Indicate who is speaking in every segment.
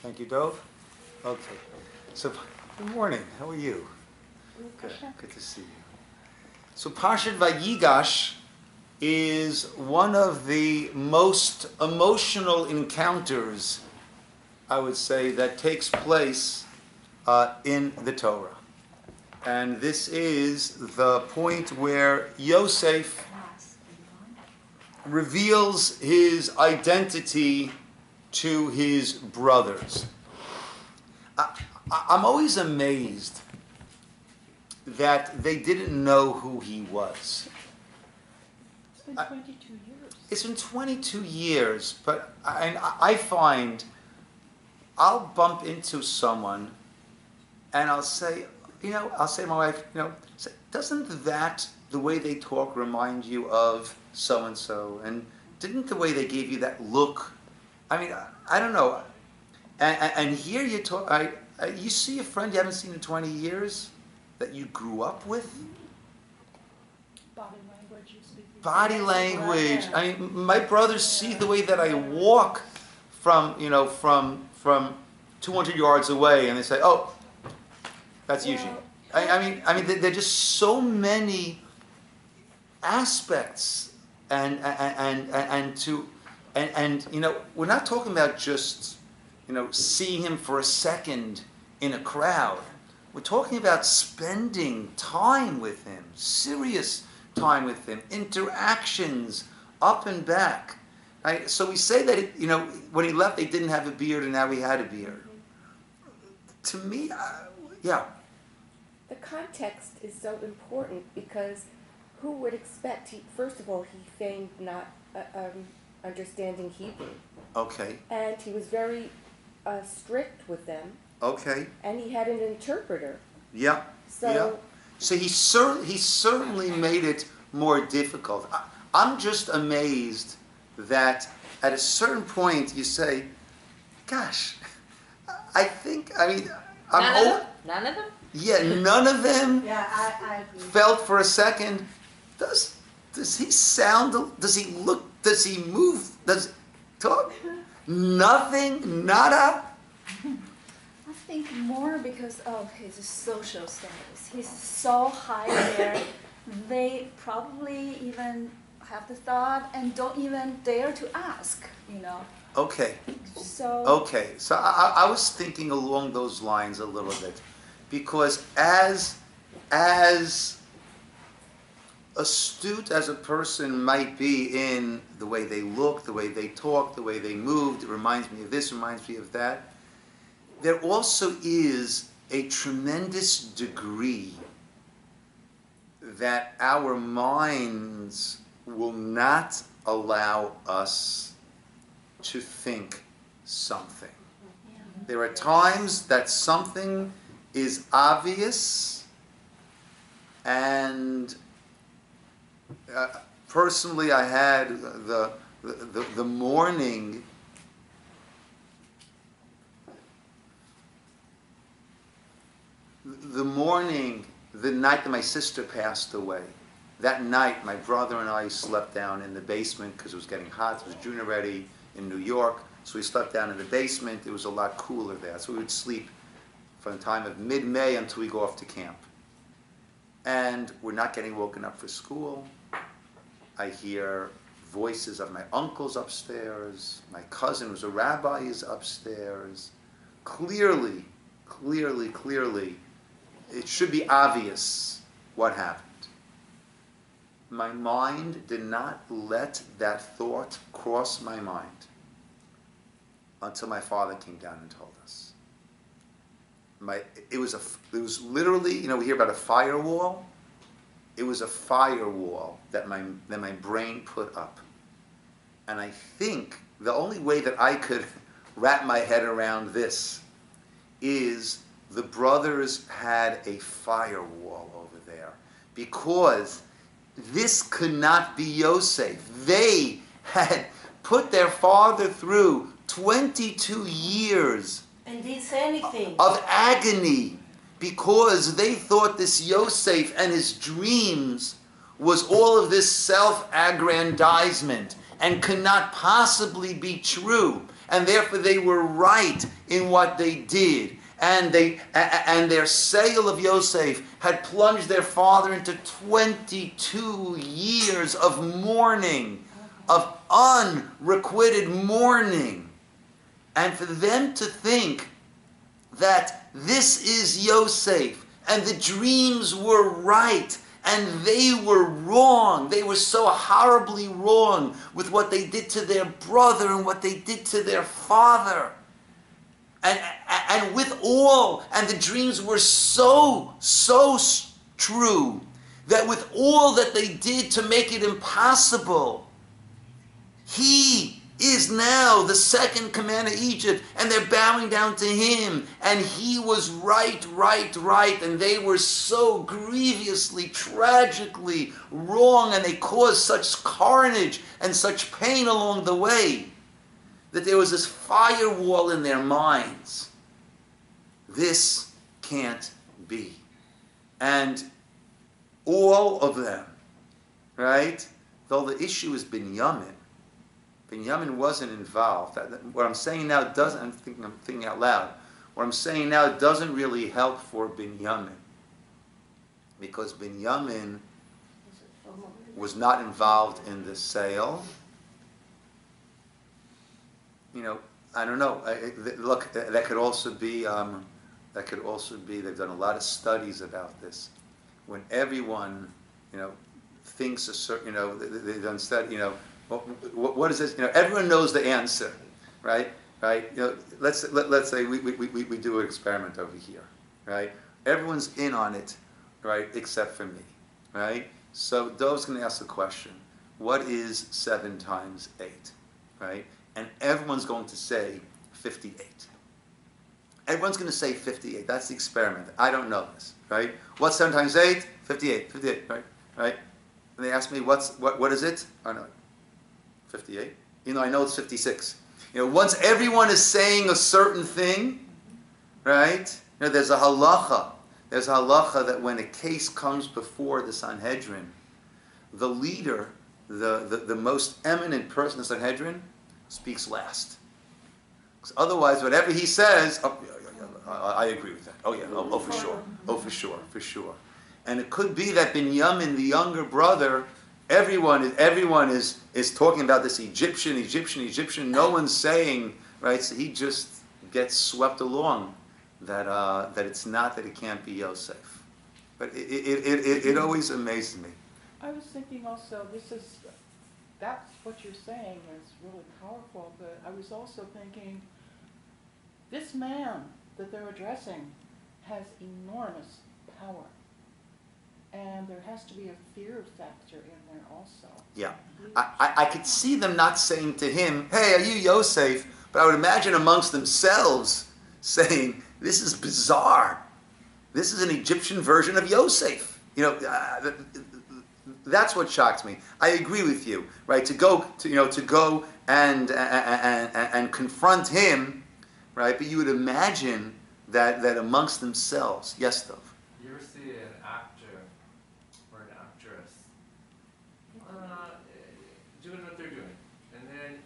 Speaker 1: Thank you, Dove. Okay. So, good morning. How are you? Good. Good to see you. So, Parsha Vayigash is one of the most emotional encounters, I would say, that takes place in the Torah. And this is the point where Yosef reveals his identity to his brothers. I'm always amazed that they didn't know who he was.
Speaker 2: It's been 22 years.
Speaker 1: It's been 22 years, but I find I'll bump into someone and I'll say, I'll say to my wife, doesn't that, the way they talk, remind you of so-and-so? And didn't the way they gave you that look? I mean, I don't know. And here you talk, you see a friend you haven't seen in 20 years that you grew up with?
Speaker 2: Body language. You speak
Speaker 1: Body language. I mean, my brothers see the way that I walk from 200 yards away, and they say, "Oh, that's Eugene." I mean, there are just so many aspects, and we're not talking about just seeing him for a second in a crowd. We're talking about spending time with him, serious time with him, interactions up and back. Right? So we say that when he left, they didn't have a beard, and now he had a beard. To me, yeah.
Speaker 3: The context is so important because who would expect? First of all, he feigned not understanding Hebrew.
Speaker 1: Okay.
Speaker 3: And he was very strict with them.
Speaker 1: Okay.
Speaker 3: And he had an interpreter.
Speaker 1: Yeah. So he certainly made it more difficult. I'm just amazed that at a certain point you say, "Gosh, I mean,
Speaker 4: None of them?
Speaker 1: Yeah, none of them
Speaker 2: Yeah, I agree.
Speaker 1: felt for a second, does he sound, does he look, does he move, does he talk? Nothing, nada?
Speaker 5: I think more because of his social status. He's so high there, they probably even have the thought and don't even dare to ask,
Speaker 1: Okay,
Speaker 5: So
Speaker 1: I was thinking along those lines a little bit, because as astute as a person might be in the way they look, the way they talk, the way they moved, it reminds me of this, reminds me of that, there also is a tremendous degree that our minds will not allow us to think something. There are times that something is obvious, and personally I had the morning the night that my sister passed away. That night my brother and I slept down in the basement because it was getting hot. It was June already in New York, so we slept down in the basement. It was a lot cooler there, so we would sleep from the time of mid-May until we go off to camp. And we're not getting woken up for school. I hear voices of my uncles upstairs. My cousin, who's a rabbi, is upstairs. Clearly, it should be obvious what happened. My mind did not let that thought cross my mind until my father came down and told us. It was literally, we hear about a firewall. It was a firewall that my brain put up. And I think the only way that I could wrap my head around this is the brothers had a firewall over there, because this could not be Yosef. They had put their father through 22 years
Speaker 4: And didn't say anything.
Speaker 1: of agony because they thought this Yosef and his dreams was all of this self-aggrandizement and could not possibly be true. and therefore they were right in what they did. And their sale of Yosef had plunged their father into 22 years of mourning, of unrequited mourning. And for them to think that this is Yosef, and the dreams were right, and they were wrong. They were so horribly wrong with what they did to their brother and what they did to their father. And with all, and the dreams were so true, that with all that they did to make it impossible, he is now the second commander of Egypt, and they're bowing down to him, and he was right, and they were so grievously, tragically wrong, and they caused such carnage and such pain along the way, that there was this firewall in their minds. This can't be. And all of them, right? Though the issue is Binyamin wasn't involved. What I'm saying now doesn't, I'm thinking out loud, what I'm saying now doesn't really help for Binyamin. Because Binyamin was not involved in the sale. I don't know. Look, that could also be, they've done a lot of studies about this. When everyone, thinks a certain, they've done study, what is this? Everyone knows the answer, right? Right? Let's say we do an experiment over here, right? Everyone's in on it, right? Except for me, right? So Dove's going to ask the question: what is 7 times 8, right? And everyone's going to say 58. Everyone's going to say 58. That's the experiment. I don't know this, right? What's 7 times 8? 58. 58, right? Right? And they ask me, what is it? I know it. 58. I know it's 56. Once everyone is saying a certain thing, right? There's a halacha. There's a halacha that when a case comes before the Sanhedrin, the leader, the most eminent person in the Sanhedrin, speaks last. Because otherwise, whatever he says, I agree with that. Oh yeah, oh for sure. Oh for sure. And it could be that Binyamin, the younger brother, everyone is talking about this Egyptian. No one's saying, right? So he just gets swept along that it's not that it can't be Yosef. But it always amazes me.
Speaker 2: I was thinking also, that's what you're saying is really powerful, but I was also thinking, this man that they're addressing has enormous power. And there has to be a fear factor in there also.
Speaker 1: Yeah. I could see them not saying to him, hey, are you Yosef? But I would imagine amongst themselves saying, this is bizarre. This is an Egyptian version of Yosef. That's what shocks me. I agree with you, right? To go and confront him, right? But you would imagine that amongst themselves. Yes, Dov.
Speaker 6: You ever see an actor or an actress doing what they're doing, and then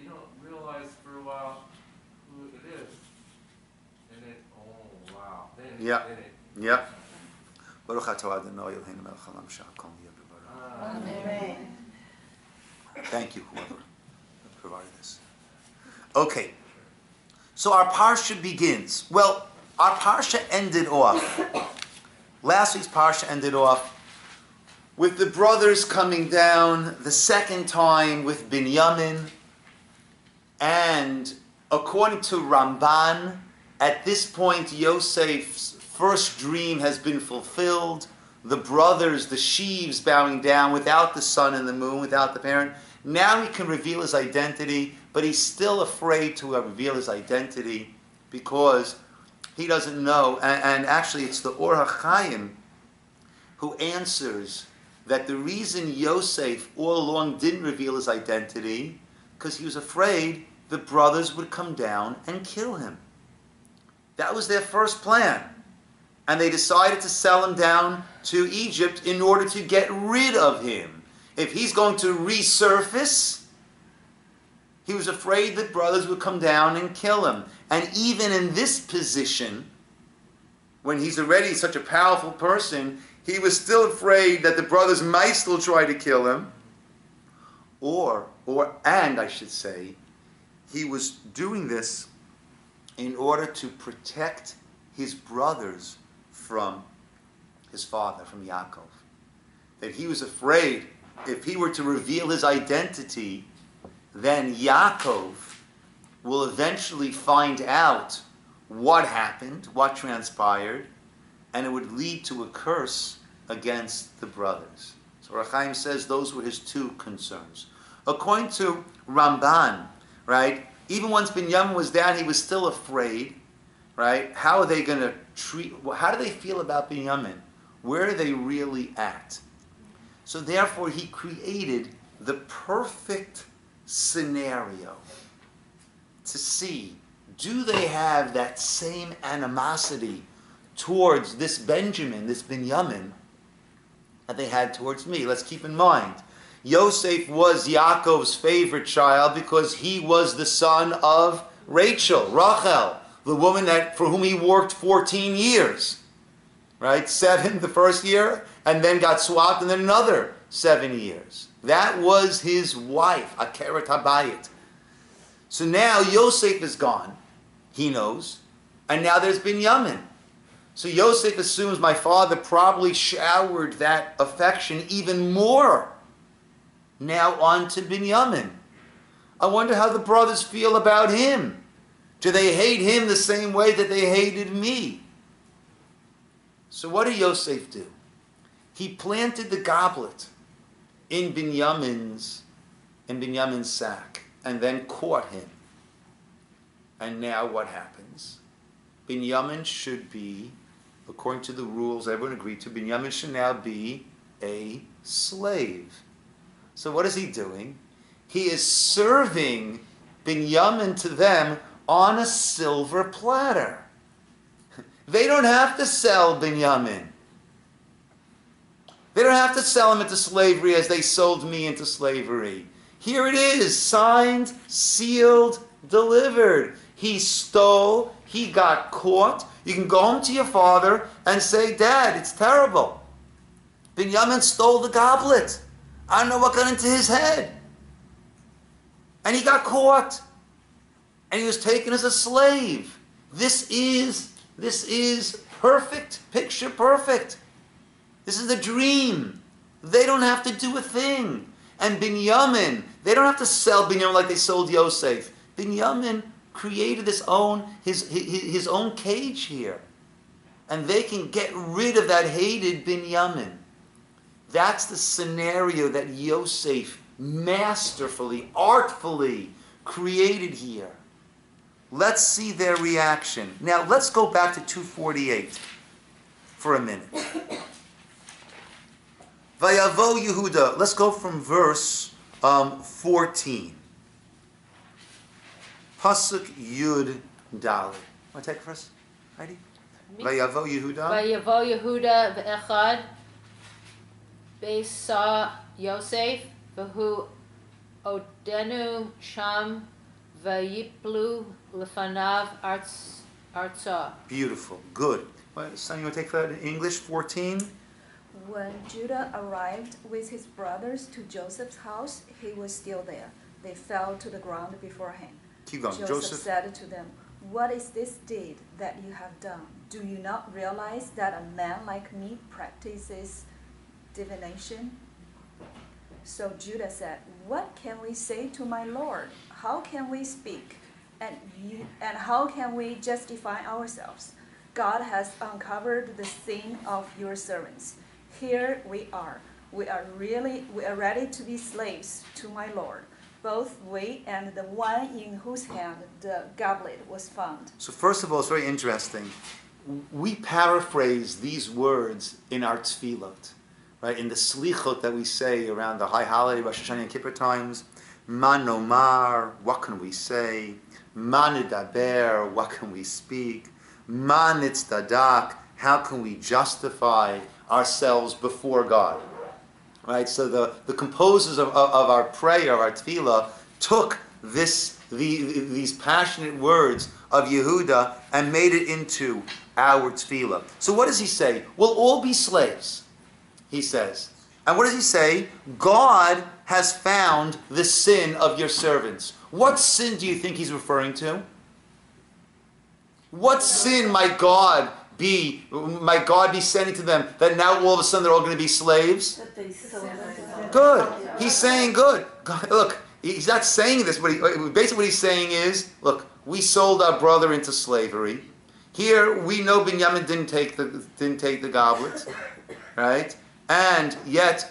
Speaker 6: you don't realize for a while who it is, and then oh wow,
Speaker 1: Yeah. Baruch atah Adonai Eloheinu melech haolam she'akol nהיה b'dvaro.
Speaker 4: Amen.
Speaker 1: Thank you, whoever provided this. Okay, so our Parsha begins. Well, our Parsha ended off. Last week's Parsha ended off with the brothers coming down the second time with Binyamin. And according to Ramban, at this point, Yosef's first dream has been fulfilled. The brothers, the sheaves bowing down without the sun and the moon, without the parent. Now he can reveal his identity, but he's still afraid to reveal his identity because he doesn't know. And actually, it's the Or HaChaim who answers that the reason Yosef all along didn't reveal his identity because he was afraid the brothers would come down and kill him. That was their first plan. And they decided to sell him down to Egypt in order to get rid of him. If he's going to resurface, He was afraid that brothers would come down and kill him. And even in this position, when he's already such a powerful person, he was still afraid that the brothers might still try to kill him. And I should say, he was doing this in order to protect his brothers from his father, from Yaakov. That he was afraid if he were to reveal his identity, then Yaakov will eventually find out what happened, what transpired, and it would lead to a curse against the brothers. So Rachaim says those were his two concerns. According to Ramban, right, even once Binyamin was down, he was still afraid, right? How are they going to how do they feel about Binyamin? Where are they really at? So therefore, he created the perfect scenario to see, do they have that same animosity towards this Benjamin, this Binyamin, that they had towards me? Let's keep in mind, Yosef was Yaakov's favorite child because he was the son of Rachel, Rachel, the woman for whom he worked 14 years. Right? 7 the first year, and then got swapped, and then another 7 years. That was his wife, Akeret Habayit. So now Yosef is gone, he knows, and now there's Binyamin. So Yosef assumes my father probably showered that affection even more now onto Binyamin. I wonder how the brothers feel about him. Do they hate him the same way that they hated me? So what did Yosef do? He planted the goblet in Binyamin's sack and then caught him. And now what happens? Binyamin should be, according to the rules everyone agreed to, Binyamin should now be a slave. So what is he doing? He is serving Binyamin to them on a silver platter. They don't have to sell Binyamin. They don't have to sell him into slavery as they sold me into slavery. Here it is, signed, sealed, delivered. He stole, he got caught. You can go home to your father and say, Dad, it's terrible. Binyamin stole the goblet. I don't know what got into his head. And he got caught. And he was taken as a slave. This is perfect, picture perfect. This is the dream. They don't have to do a thing. And Binyamin, they don't have to sell Binyamin like they sold Yosef. Binyamin created his own cage here. And they can get rid of that hated Binyamin. That's the scenario that Yosef masterfully, artfully created here. Let's see their reaction. Now, let's go back to 248 for a minute. Vayavo Yehuda. Let's go from verse 14. Pasuk Yud Dalet. Want to take it for us, Heidi? Vayavo Yehuda.
Speaker 4: Vayavo Yehuda ve'echad be'sa Yosef v'hu odenu sham vayiplu lefanav arza.
Speaker 1: Beautiful. Good. Son, you want to take that in English? 14.
Speaker 5: When Judah arrived with his brothers to Joseph's house, he was still there. They fell to the ground before him.
Speaker 1: Keep going.
Speaker 5: Joseph said to them, "What is this deed that you have done? Do you not realize that a man like me practices divination?" So Judah said, "What can we say to my Lord? How can we speak? And how can we justify ourselves? God has uncovered the sin of your servants. Here we are. We are ready to be slaves to my Lord, both we and the one in whose hand the goblet was found."
Speaker 1: So first of all, it's very interesting. We paraphrase these words in our tefillot, right? In the slichot that we say around the high holiday, Rosh Hashanah and Kippur times. Ma nomar, what can we say? Ma nidaber, what can we speak? Ma nitzdadak, how can we justify ourselves before God? Right? So the composers of our prayer, of our tefillah, took these passionate words of Yehuda and made it into our tefillah. So what does he say? We'll all be slaves, he says. And what does he say? God has found the sin of your servants. What sin do you think he's referring to? What sin might God be sending to them that now all of a sudden they're all going to be slaves? Good. He's saying good. God, look, he's not saying this, but basically what he's saying is, look, we sold our brother into slavery. Here we know Binyamin didn't take the goblet, right? And yet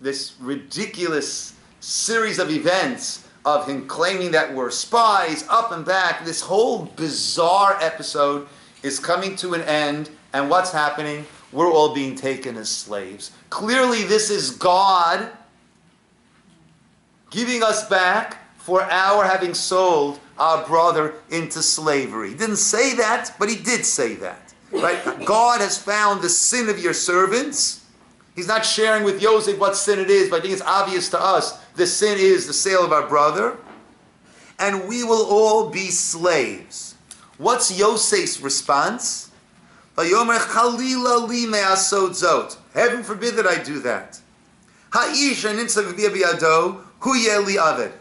Speaker 1: this ridiculous series of events of him claiming that we're spies, up and back, this whole bizarre episode is coming to an end, and what's happening? We're all being taken as slaves. Clearly this is God giving us back for our having sold our brother into slavery. He didn't say that, but he did say that. Right? God has found the sin of your servants. He's not sharing with Yosef what sin it is, but I think it's obvious to us. The sin is the sale of our brother. And we will all be slaves. What's Yosef's response? Vayomer chalila li me'asod zot. Heaven forbid that I do that. Ha'ish ha'nitzav biyado hu yeh li aved.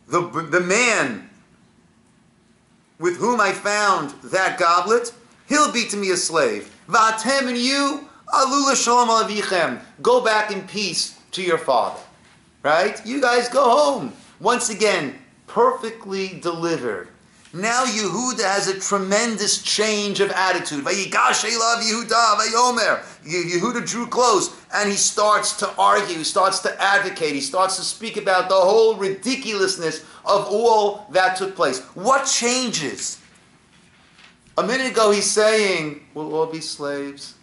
Speaker 1: The man with whom I found that goblet, he'll be to me a slave. Va'atem, and you, alu l'shalom alavichem. Go back in peace to your father. Right? You guys go home. Once again, perfectly delivered. Now Yehuda has a tremendous change of attitude. Vayigash elav Yehuda, vayomer. Yehuda drew close, and he starts to argue, he starts to advocate, he starts to speak about the whole ridiculousness of all that took place. What changes? A minute ago he's saying, we'll all be slaves,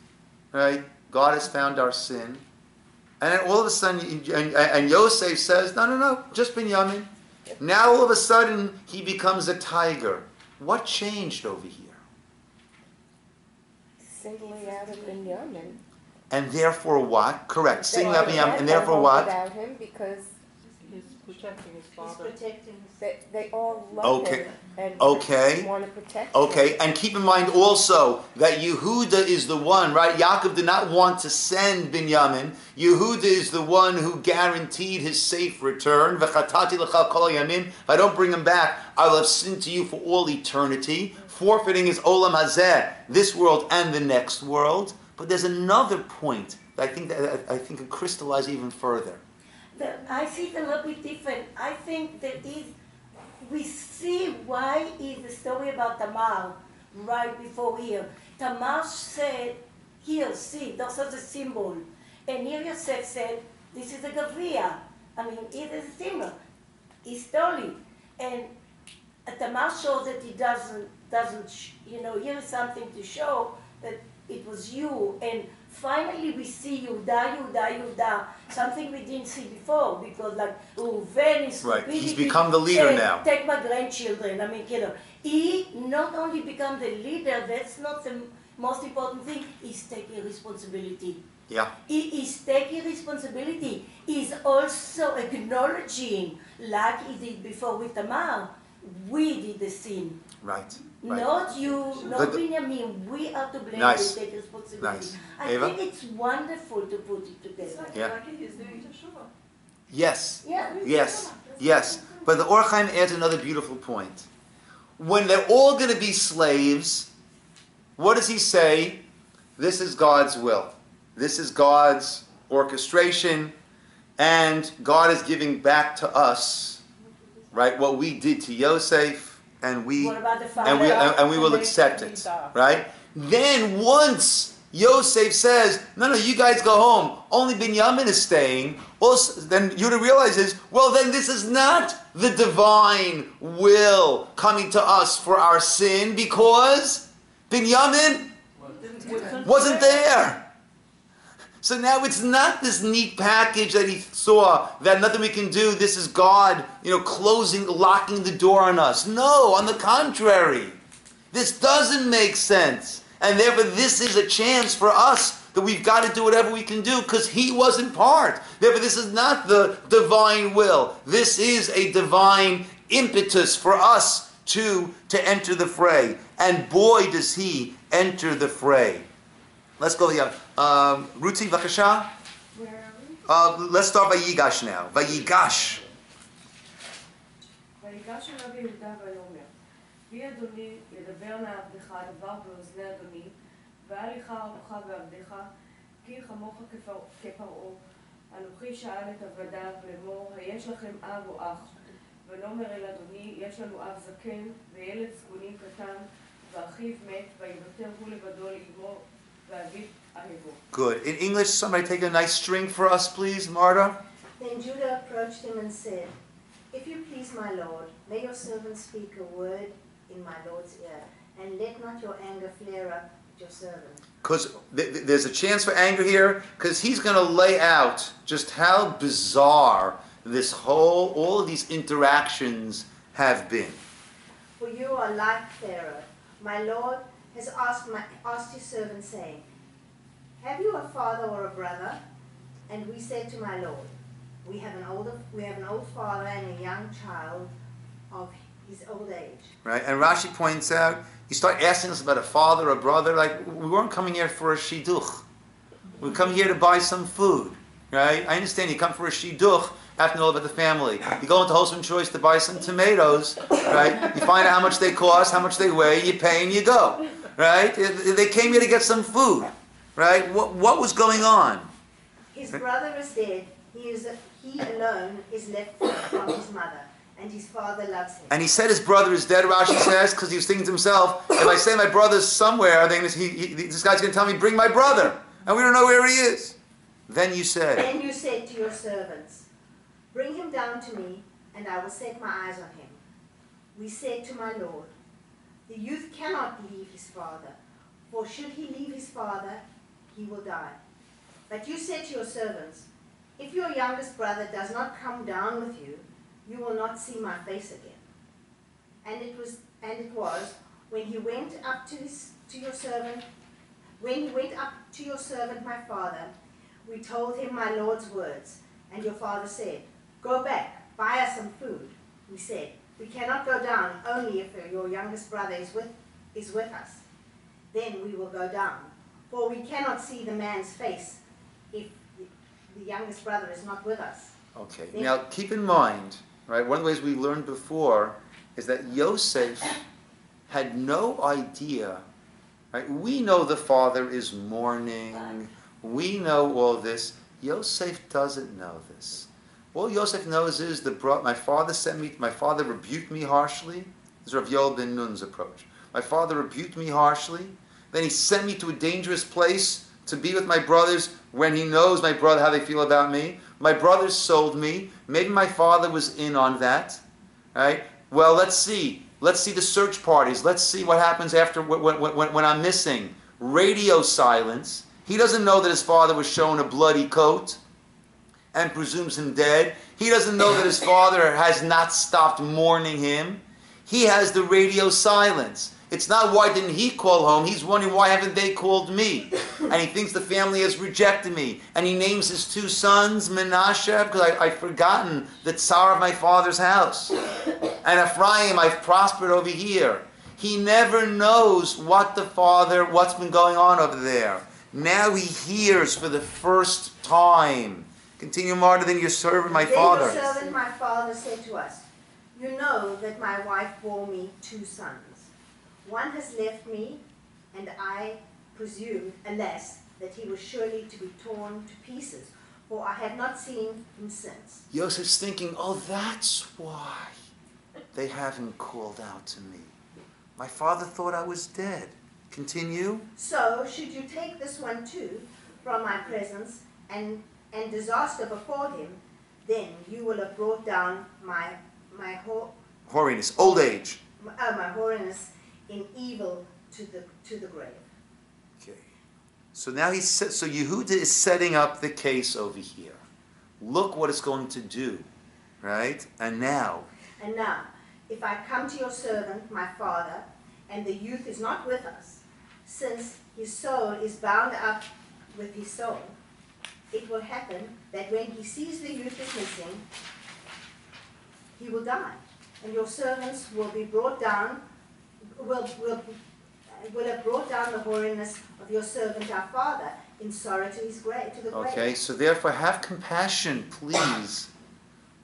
Speaker 1: right? God has found our sin. And then all of a sudden, and Yosef says, no, just Binyamin. Now all of a sudden, he becomes a tiger. What changed over here?
Speaker 3: Singling out of Binyamin.
Speaker 1: And therefore what? Correct. Singling out Binyamin, and therefore what?
Speaker 3: Without him because
Speaker 2: He's protecting his father.
Speaker 3: they all love him and want to protect him.
Speaker 1: Okay, and keep in mind also that Yehuda is the one, right? Yaakov did not want to send Binyamin. Yehuda is the one who guaranteed his safe return. V'chatati l'cha kol yamin. If I don't bring him back, I will have sinned to you for all eternity. Forfeiting his olam hazeh, this world and the next world. But there's another point that I think can crystallize even further.
Speaker 7: I see it a little bit different. I think we see why is the story about Tamar right before here. Tamar said, here, see, those are the symbol. And here Yosef said, this is a gavriya. I mean, it is a symbol. He stole it. And Tamar shows that he doesn't, here is something to show that it was you. And finally we see Yehuda, something we didn't see before, because Reuven is
Speaker 1: right. He's become the leader now.
Speaker 7: Take my grandchildren. I mean, he not only become the leader, that's not the most important thing, he's taking responsibility.
Speaker 1: Yeah.
Speaker 7: He is taking responsibility. He's also acknowledging, like he did before with Tamar, we did the sin.
Speaker 1: Right.
Speaker 7: Not you, not Binyamin. We are to blame.
Speaker 1: Nice.
Speaker 7: We take responsibility.
Speaker 1: Nice.
Speaker 7: I
Speaker 1: Eva?
Speaker 7: think it's wonderful to put it together.
Speaker 1: Yeah.
Speaker 5: He's doing Teshuvah.
Speaker 1: Yes.
Speaker 7: Yeah.
Speaker 1: Yes. But the Or Chaim adds another beautiful point. When they're all going to be slaves, what does he say? This is God's will. This is God's orchestration, and God is giving back to us, right, what we did to Yosef. And we will accept it, right? Then once Yosef says, no, you guys go home, only Binyamin is staying, also, then Yehuda realizes, well, then this is not the divine will coming to us for our sin, because Binyamin wasn't there. So now it's not this neat package that he saw, that nothing we can do, this is God, locking the door on us. No, on the contrary. This doesn't make sense. And therefore this is a chance for us that we've got to do whatever we can do because he wasn't part. Therefore, this is not the divine will. This is a divine impetus for us to enter the fray. And boy, does he enter the fray. Let's go, Ruti, Vakasha.
Speaker 3: Where are we?
Speaker 1: Let's start Vayigash now. Vayigash.
Speaker 8: ויגש אליו יהודה ויאמר, בי אדוני ידבר נא עבדך דבר באוזני אדוני, ואל לך ארוך בעבדך, כי חמוך כפרעה. אנוכי שאל את עבדיו לאמור, היש לכם אב או אח? ונאמר אל אדוני, יש לנו אב זקן, וילד זקונים קטן, ואחיו מת, ויוותר הוא לבדו לאמו, ואביו אהבו.
Speaker 1: Good. In English, somebody take a nice string for us, please, Marta.
Speaker 9: Then Judah approached him and said, If you please, my lord, may your servant speak a word in my lord's ear, and let not your anger flare up at your servant.
Speaker 1: Because there's a chance for anger here, because he's going to lay out just how bizarre all of these interactions have been.
Speaker 9: For you are like Pharaoh. My lord has asked his servant, saying, Have you a father or a brother? And we said to my lord, We have an old father and a young child of his old age.
Speaker 1: Right? And Rashi points out, you start asking us about a father or a brother, like we weren't coming here for a shidduch. We come here to buy some food. Right? I understand you come for a shidduch, have to know about the family. You go into Wholesome Choice to buy some tomatoes, right? You find out how much they cost, how much they weigh, you pay and you go. Right? They came here to get some food. Right? What was going on?
Speaker 9: His brother is dead. He alone is left from his mother, and his father loves him.
Speaker 1: And he said his brother is dead, Rashi says, because he was thinking to himself, if I say my brother's somewhere, then this guy's going to tell me, bring my brother. And we don't know where he is. Then you said
Speaker 9: to your servants, Bring him down to me, and I will set my eyes on him. We said to my lord, The youth cannot leave his father, for should he leave his father, he will die. But you said to your servants, If your youngest brother does not come down with you, you will not see my face again. And it was when he went up to your servant my father, we told him my Lord's words, and your father said, Go back, buy us some food. We said, We cannot go down only if your youngest brother is with us. Then we will go down, for we cannot see the man's face if the youngest brother is not with us.
Speaker 1: Okay. Now keep in mind, right, one of the ways we learned before is that Yosef had no idea, right? We know the father is mourning. We know all this. Yosef doesn't know this. All Yosef knows is my father rebuked me harshly. This is Rav Yoel ben Nun's approach. My father rebuked me harshly. Then he sent me to a dangerous place to be with my brothers when he knows my brother, how they feel about me. My brothers sold me. Maybe my father was in on that. Right? Well, let's see. Let's see the search parties. Let's see what happens after when I'm missing. Radio silence. He doesn't know that his father was shown a bloody coat and presumes him dead. He doesn't know that his father has not stopped mourning him. He has the radio silence. It's not why didn't he call home. He's wondering why haven't they called me. And he thinks the family has rejected me. And he names his two sons Menashe because I've forgotten the tsar of my father's house. And Ephraim, I've prospered over here. He never knows what's been going on over there. Now he hears for the first time. Continue, Marta, then your servant, my father.
Speaker 9: Then your servant, my father, said to us, You know that my wife bore me two sons. One has left me, and I presumed, alas, that he was surely to be torn to pieces, for I have not seen him since.
Speaker 1: Yosef's thinking, oh, that's why they haven't called out to me. My father thought I was dead. Continue.
Speaker 9: So, should you take this one too from my presence and disaster before him, then you will have brought down my
Speaker 1: hoariness, old age.
Speaker 9: My hoariness in evil to the grave.
Speaker 1: Okay. So now so Yehuda is setting up the case over here. Look what it's going to do, right? And now,
Speaker 9: if I come to your servant, my father, and the youth is not with us, since his soul is bound up with his soul, it will happen that when he sees the youth is missing, he will die. And your servants will be brought down, will have brought down the holiness of your servant our father in sorrow to his grave, to the grave.
Speaker 1: Okay, so therefore have compassion, please,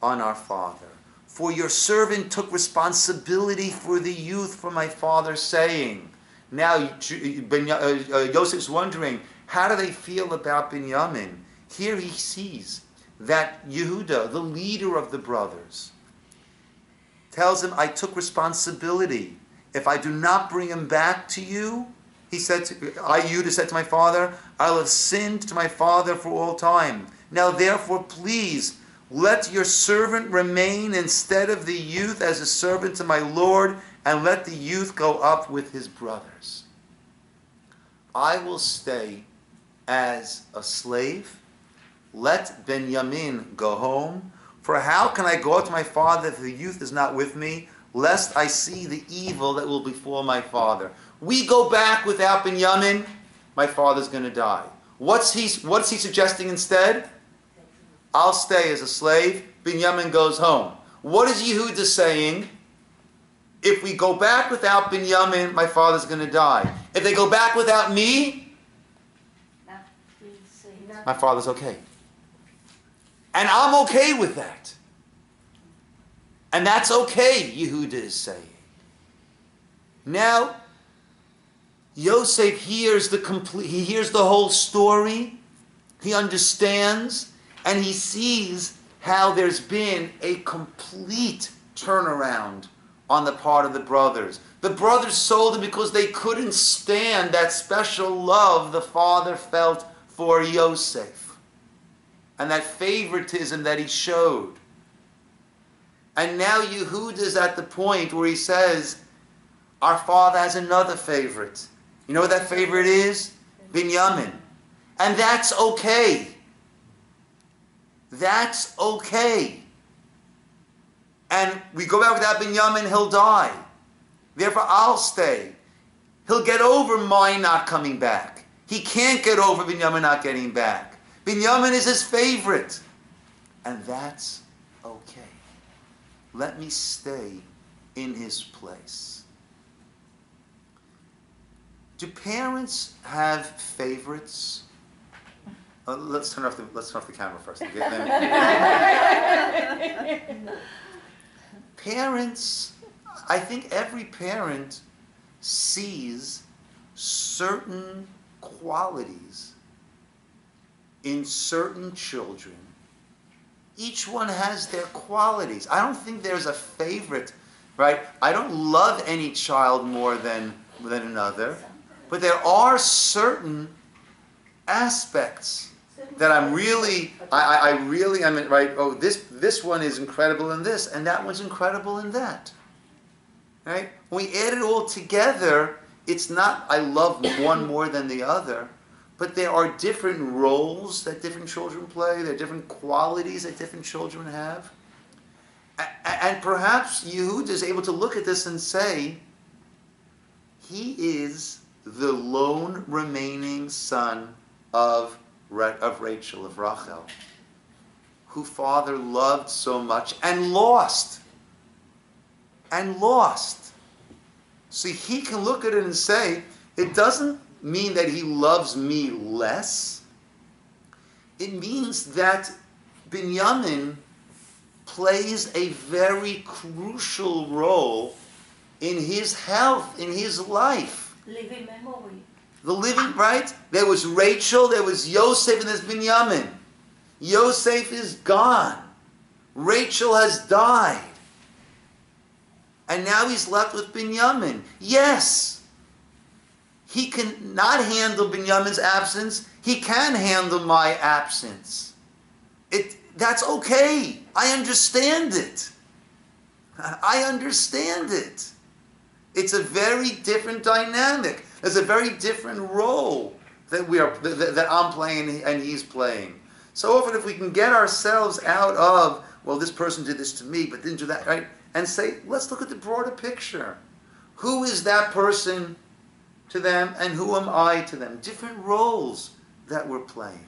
Speaker 1: on our father. For your servant took responsibility for the youth for my father, saying. Now Yosef's wondering, how do they feel about Binyamin? Here he sees that Yehuda, the leader of the brothers, tells him, I took responsibility. If I do not bring him back to you, he said, Yehuda said to my father, I'll have sinned to my father for all time. Now therefore, please, let your servant remain instead of the youth as a servant to my Lord, and let the youth go up with his brothers. I will stay as a slave. Let Benjamin go home. For how can I go up to my father if the youth is not with me, lest I see the evil that will befall my father? We go back without Benjamin, my father's going to die. What's he suggesting instead? I'll stay as a slave. Benjamin goes home. What is Yehuda saying? If we go back without Benjamin, my father's going to die. If they go back without me, my father's okay. And I'm okay with that. And that's okay, Yehuda is saying. Now, Yosef hears he hears the whole story. He understands, and he sees how there's been a complete turnaround on the part of the brothers. The brothers sold him because they couldn't stand that special love the father felt for Yosef and that favoritism that he showed. And now Yehuda is at the point where he says, our father has another favorite. You know what that favorite is? Binyamin. And that's okay. That's okay. And we go back without Binyamin, he'll die. Therefore, I'll stay. He'll get over my not coming back. He can't get over Binyamin not getting back. Binyamin is his favorite. And that's okay. Let me stay in his place. Do parents have favorites? Let's turn off the camera first. Parents, I think every parent sees certain qualities in certain children. Each one has their qualities. I don't think there's a favorite, right? I don't love any child more than another, but there are certain aspects that I'm really, I mean, right, oh, this one is incredible in this, and that one's incredible in that. Right? When we add it all together, it's not I love one more than the other, but there are different roles that different children play, there are different qualities that different children have. And perhaps Yehuda is able to look at this and say, he is the lone remaining son of Rachel, of Rachel, who father loved so much and lost. So he can look at it and say, it doesn't mean that he loves me less. It means that Binyamin plays a very crucial role in his health, in his life.
Speaker 7: Living memory.
Speaker 1: The living, right? There was Rachel, there was Yosef, and there's Binyamin. Yosef is gone. Rachel has died. And now he's left with Binyamin. Yes, he can not handle Binyamin's absence. He can handle my absence. That's okay. I understand it. I understand it. It's a very different dynamic. There's a very different role that I'm playing and he's playing. So often if we can get ourselves out of, well, this person did this to me, but didn't do that, right? And say, let's look at the broader picture. Who is that person to them and who am I to them? Different roles that we're playing.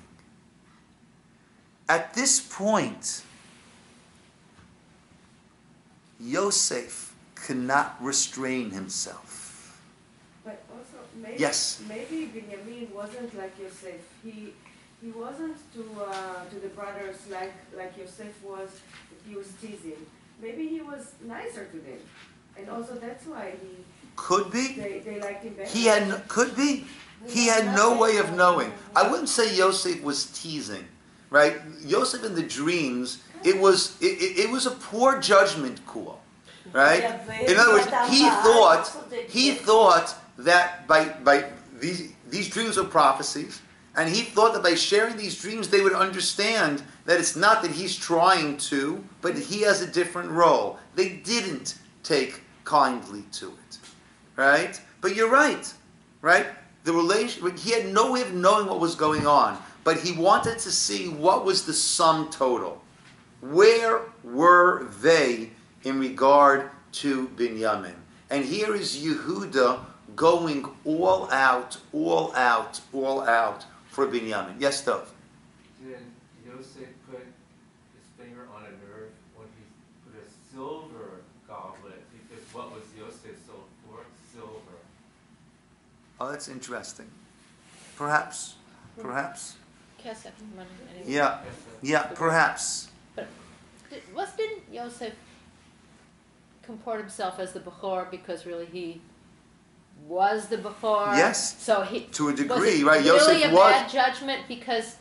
Speaker 1: At this point, Yosef cannot restrain himself.
Speaker 8: But also, maybe,
Speaker 1: Yes.
Speaker 8: maybe Binyamin wasn't like Yosef. He wasn't to the brothers like Yosef was. He was teasing. Maybe he was nicer to them, and also that's why
Speaker 1: Could be.
Speaker 8: they liked him better.
Speaker 1: Could be. He had no way of knowing. I wouldn't say Yosef was teasing, right? Yosef in the dreams, it was a poor judgment call, right? In other words, he thought that by these dreams were prophecies, and he thought that by sharing these dreams they would understand that it's not that he's trying to, but he has a different role. They didn't take kindly to it, right? But you're right? The relation, he had no way of knowing what was going on, but he wanted to see what was the sum total. Where were they in regard to Binyamin? And here is Yehuda going all out for Binyamin. Yes, Dov?
Speaker 6: Did Yosef put his finger on a nerve when he put a silver goblet? Because what was Yosef sold for? Silver.
Speaker 1: Oh, that's interesting. Perhaps.
Speaker 4: Kesef money, anyway.
Speaker 1: Yeah, perhaps.
Speaker 4: But didn't Yosef comport himself as the Bechor because really he was the Bechor?
Speaker 1: Yes.
Speaker 4: So he,
Speaker 1: to a
Speaker 4: was
Speaker 1: degree,
Speaker 4: it
Speaker 1: right?
Speaker 4: really
Speaker 1: Yosef
Speaker 4: a
Speaker 1: was.
Speaker 4: bad judgment because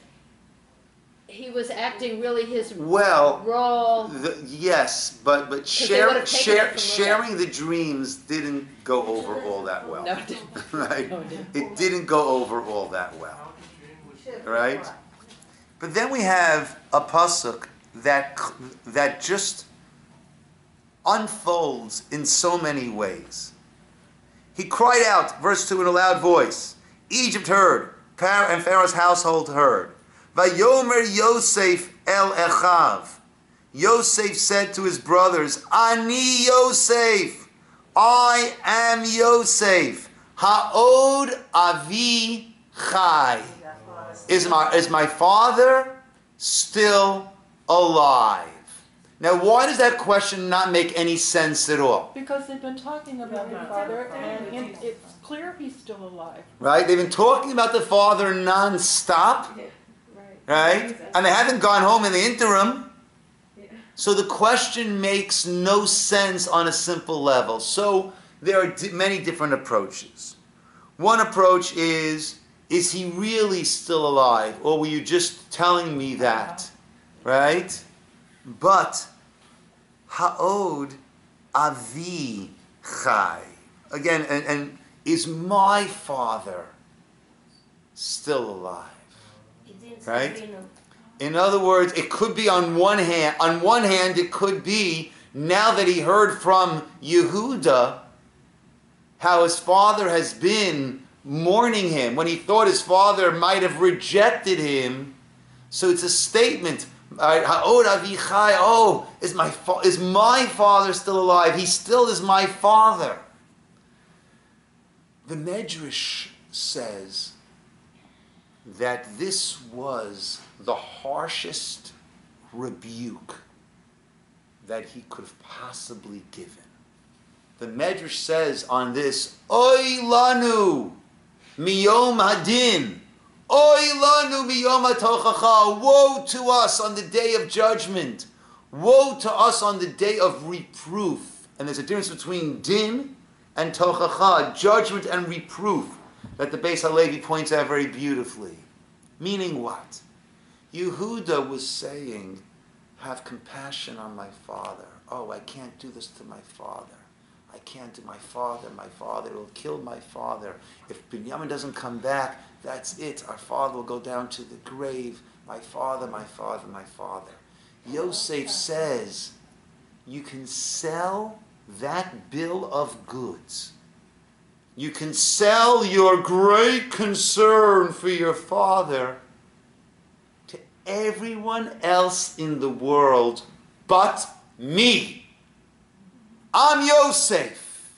Speaker 4: he was acting really his
Speaker 1: Well,
Speaker 4: role.
Speaker 1: Yes, but
Speaker 4: they would've taken it from
Speaker 1: sharing the dreams didn't go over all that well.
Speaker 4: No, it didn't.
Speaker 1: Right?
Speaker 4: No, it didn't.
Speaker 1: It didn't go over all that well.
Speaker 6: How the dream was
Speaker 1: Right? But then we have a pasuk that just unfolds in so many ways. He cried out, verse 2, in a loud voice. Egypt heard, and Pharaoh's household heard. Vayomer Yosef el Echav. Yosef said to his brothers, Ani Yosef, I am Yosef. Ha'od avi chai. Is my father still alive? Now, why does that question not make any sense at all?
Speaker 2: Because they've been talking about the father, and it's clear he's still alive.
Speaker 1: Right? They've been talking about the father non-stop, right? And they haven't gone home in the interim. So the question makes no sense on a simple level. So there are many different approaches. One approach is he really still alive? Or were you just telling me that? Right? But, ha'od avi chai. Again, and is my father still alive? Right? In other words, it could be on one hand, it could be, now that he heard from Yehuda, how his father has been mourning him, when he thought his father might have rejected him. So it's a statement. Ha'od avi chai, oh, is my father still alive? He still is my father. The Medrash says that this was the harshest rebuke that he could have possibly given. The Medrash says on this, Oy lanu miyom hadin, Oy lanu miyom hatochacha, woe to us on the day of judgment, woe to us on the day of reproof. And there's a difference between din and tochacha, judgment and reproof, that the Beis Halevi points out very beautifully. Meaning what? Yehuda was saying, have compassion on my father. Oh, I can't do this to my father. I can't do my father. It will kill my father. If Binyamin doesn't come back, that's it. Our father will go down to the grave. My father. Yosef says, you can sell that bill of goods. You can sell your great concern for your father to everyone else in the world but me. I'm Yosef.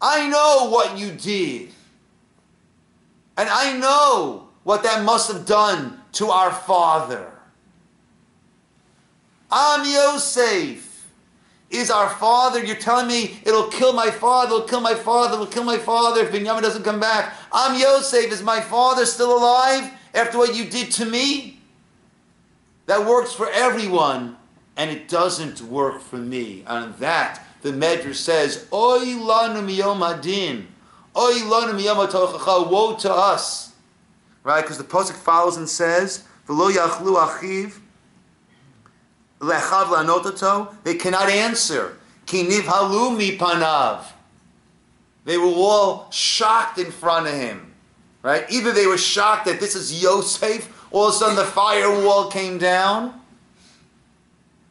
Speaker 1: I know what you did. And I know what that must have done to our father. Am Yosef is our father. You're telling me it'll kill my father, it'll kill my father, it'll kill my father if Binyamin doesn't come back. Am Yosef, is my father still alive after what you did to me? That works for everyone, and it doesn't work for me. And on that, the Medrash says, Oy lanu miyom hadin, oy lanu miyom hatochacha, woe to us. Right? Because the Pasuk follows and says, V'lo yachlu achiv, lechav lanototo, they cannot answer. Ki nivhalu mipanav. They were all shocked in front of him. Right? Either they were shocked that this is Yosef, all of a sudden the firewall came down,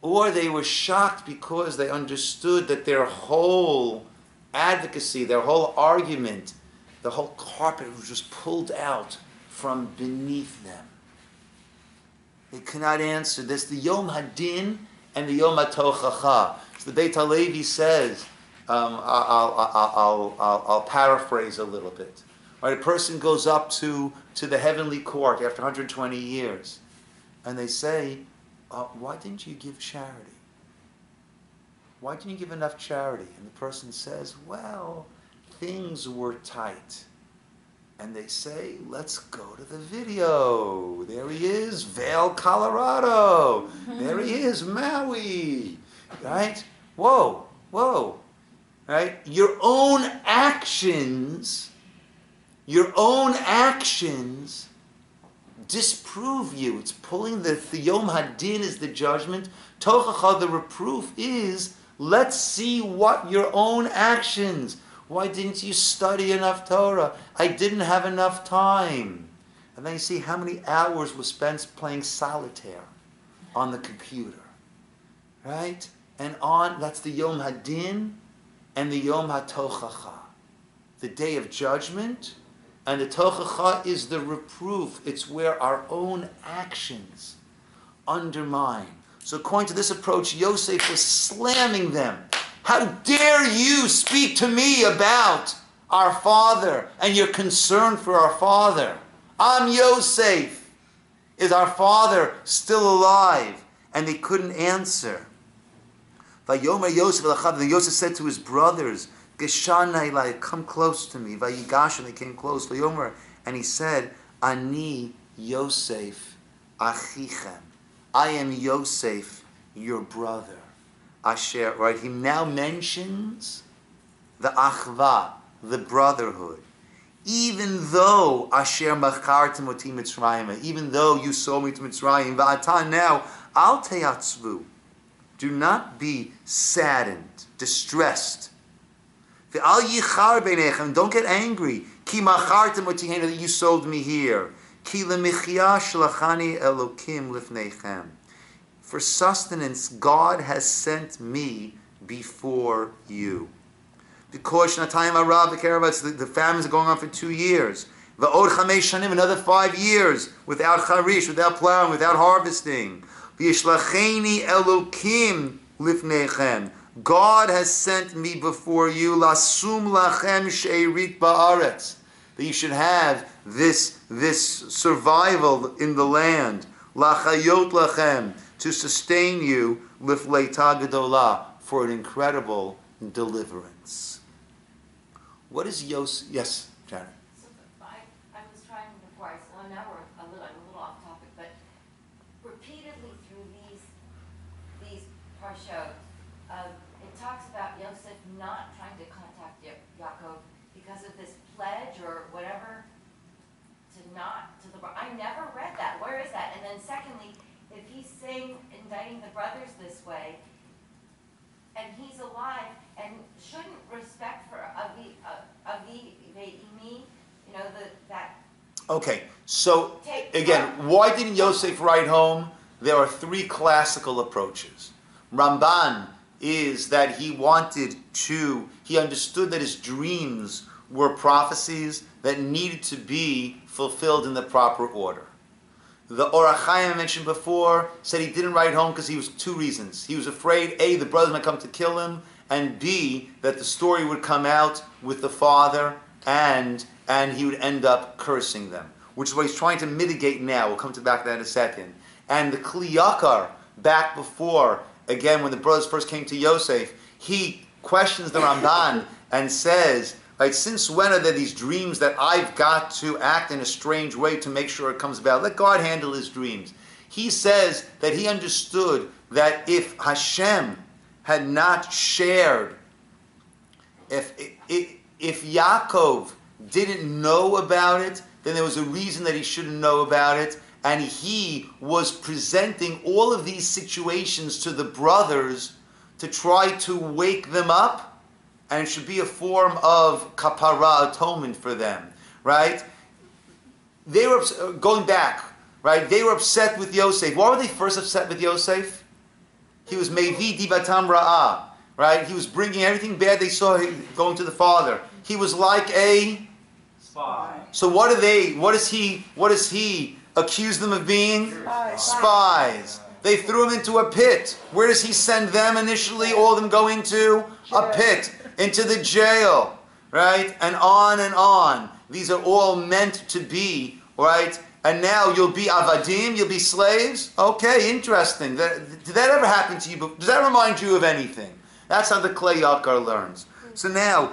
Speaker 1: or they were shocked because they understood that their whole advocacy, their whole argument, the whole carpet was just pulled out from beneath them. They cannot answer this. The Yom Hadin and the Yom HaTochacha. So the Beit HaLevi says, I'll paraphrase a little bit. Right, a person goes up to the heavenly court after 120 years, and they say, why didn't you give charity? Why didn't you give enough charity? And the person says, well, things were tight. And they say, let's go to the video. There he is, Vail, Colorado. There he is, Maui. Right? Whoa. Right? Your own actions disprove you. It's pulling the Yom Hadin is the judgment. Tochacha, the reproof is, let's see what your own actions. Why didn't you study enough Torah? I didn't have enough time. And then you see how many hours was spent playing solitaire on the computer. Right? And that's the Yom Hadin and the Yom HaTochacha. The day of judgment. And the Tochacha is the reproof. It's where our own actions undermine. So according to this approach, Yosef was slamming them. How dare you speak to me about our father and your concern for our father? I'm Yosef. Is our father still alive? And they couldn't answer. Vayomer Yosef l'chav, then Yosef said to his brothers, Geshanai lai, come close to me. Vayigash, and they came close. Vayomer, and he said, Ani Yosef achichem. I am Yosef, your brother. Asher, right? He now mentions the achva, the brotherhood. Even though Asher machartem oti Mitzrayim, even though you sold me to Mitzrayim, va'atan now, al teyatzvu. Do not be saddened, distressed. Ve'al yichar beinechem, don't get angry. Ki machartem oti that you sold me here. Ki lemichya shlachani Elokim lifneichem. For sustenance, God has sent me before you. Because the famines are going on for 2 years. Va'od chamesh shanim, another 5 years without charish, without plowing, without harvesting. V'yishlacheni Elokim lifneichem. God has sent me before you. Lasum lachem she'erit ba'aretz. That you should have this survival in the land. Lachayot lachem. To sustain you, lifleita gedolah, for an incredible deliverance. What is Yosef? Yes, Janet.
Speaker 10: So I was trying before I saw. Now we're a little off topic, but repeatedly through these Parsha, it talks about Yosef not trying to contact Yaakov because of this pledge or whatever. I never read that. Where is that? And then secondly, if he's saying, indicting the brothers this way, and he's alive, and shouldn't respect for Avi Ve'imi, that...
Speaker 1: Okay, so again, why didn't Yosef write home? There are 3 classical approaches. Ramban is that he understood that his dreams were prophecies that needed to be fulfilled in the proper order. The Or HaChaim I mentioned before said he didn't write home because he was 2 reasons. He was afraid, A, the brothers might come to kill him, and B, that the story would come out with the father and he would end up cursing them, which is what he's trying to mitigate now. We'll come back to that in a second. And the Kli Yakar, back before, again, when the brothers first came to Yosef, he questions the Ramban and says, right, since when are there these dreams that I've got to act in a strange way to make sure it comes about? Let God handle his dreams. He says that he understood that if Hashem had not shared, if Yaakov didn't know about it, then there was a reason that he shouldn't know about it, and he was presenting all of these situations to the brothers to try to wake them up, and it should be a form of kapara, atonement for them, right? They were, going back, right, they were upset with Yosef. Why were they first upset with Yosef? He was mevi divatam ra'ah, right? He was bringing everything bad they saw going to the father. He was like a
Speaker 6: Spy.
Speaker 1: So what does he accuse them of being? Spies. They threw him into a pit. Where does he send them initially? All of them go into a pit, into the jail, right? And on and on. These are all meant to be, right? And now you'll be avadim, you'll be slaves? Okay, interesting. Did that ever happen to you? Does that remind you of anything? That's how the Kli Yakar learns. So now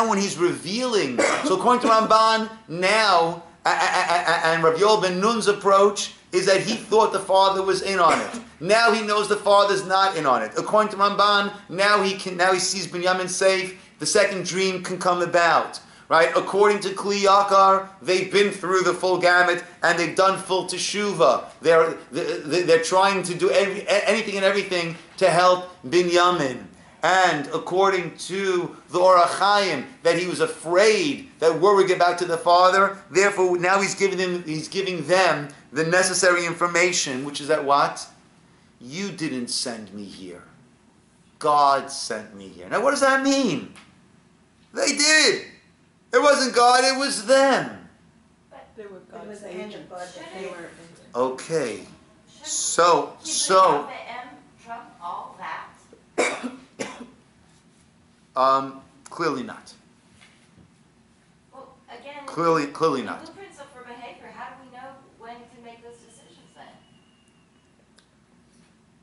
Speaker 1: when he's revealing, so according to Ramban, now, and Rabbi Yoel ben Nun's approach is that he thought the father was in on it. Now he knows the father's not in on it. According to Ramban, now he sees Binyamin safe, the second dream can come about. Right? According to Kli Yakar, they've been through the full gamut and they've done full teshuvah. They're trying to do anything and everything to help Binyamin. And according to the Orach Chaim, that he was afraid that word would get back to the father. Therefore, now he's giving them the necessary information, which is that what? You didn't send me here. God sent me here. Now, what does that mean? They did. It wasn't God, it was them.
Speaker 2: They were
Speaker 7: It was
Speaker 2: God's
Speaker 7: the hand of
Speaker 2: agents.
Speaker 7: God that they were.
Speaker 1: Okay.
Speaker 10: Shouldn't
Speaker 1: So
Speaker 10: Yahweh trump all that?
Speaker 1: clearly not.
Speaker 10: Well, again,
Speaker 1: Clearly not.
Speaker 10: blueprints for behavior. How do we know when to make those decisions then?